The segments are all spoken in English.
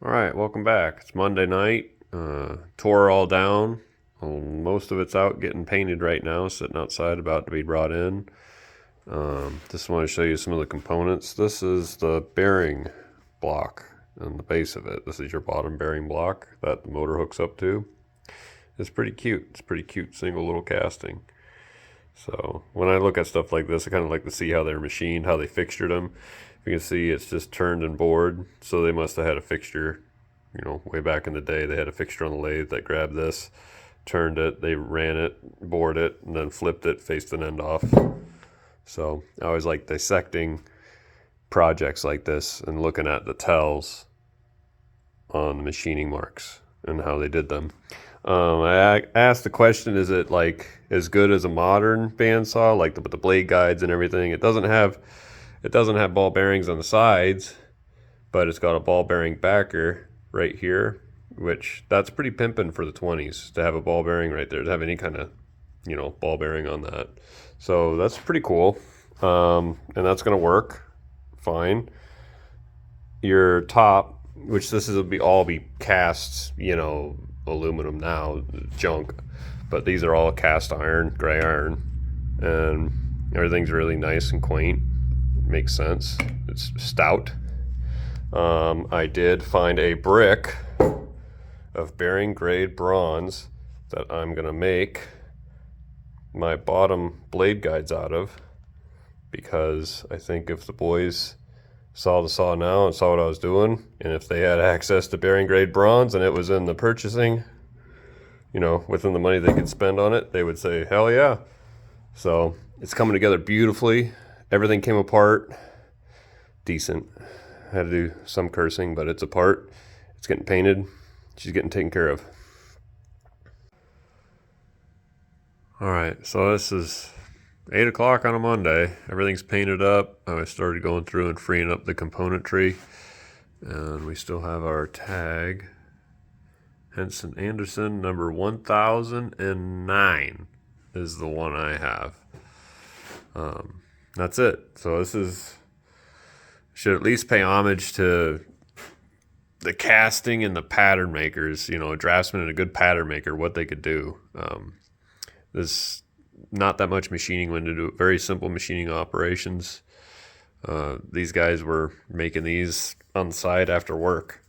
All right, welcome back. It's Monday night. Tore all down. Most of it's out getting painted right now, sitting outside, about to be brought in. Just want to show you some of the components. This is the bearing block on the base of it. This is your bottom bearing block that the motor hooks up to. It's pretty cute. It's pretty cute single little casting. So when I look at stuff like this, I kind of like to see how they're machined, how they fixtured them. You can see it's just turned and bored, so they must have had a fixture, way back in the day. They had a fixture on the lathe that grabbed this, turned it, they ran it, bored it, and then flipped it, faced an end off. So I always like dissecting projects like this and looking at the tells on the machining marks and how they did them. I asked the question, is it like as good as a modern bandsaw, like with the blade guides and everything? It doesn't have ball bearings on the sides, but it's got a ball bearing backer right here, which that's pretty pimping for the 20s to have a ball bearing right there, to have any kind of, ball bearing on that. So that's pretty cool. And that's going to work fine. Your top, which this will all be cast, aluminum now, junk, but these are all cast iron, gray iron, and everything's really nice and quaint. Makes sense. It's stout. I did find a brick of bearing grade bronze that I'm gonna make my bottom blade guides out of, because I think if the boys saw the saw now and saw what I was doing, and if they had access to bearing grade bronze and it was in the purchasing, within the money they could spend on it, they would say, hell yeah. So it's coming together beautifully. Everything came apart decent. Had to do some cursing, but it's apart. It's getting painted. She's getting taken care of. All right, so this is 8 o'clock on a Monday. Everything's painted up. I started going through and freeing up the componentry. And we still have our tag. Henson Anderson, number 1009 is the one I have. That's it. So should at least pay homage to the casting and the pattern makers, a draftsman and a good pattern maker, what they could do. There's not that much machining went into it. Very simple machining operations. These guys were making these on the side after work.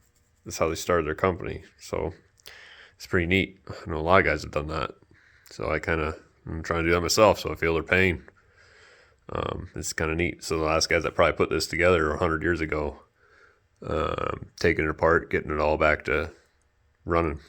That's how they started their company. So it's pretty neat. I know a lot of guys have done that. So I'm trying to do that myself, so I feel their pain. It's kind of neat. So the last guys that probably put this together 100 years ago, taking it apart, getting it all back to running.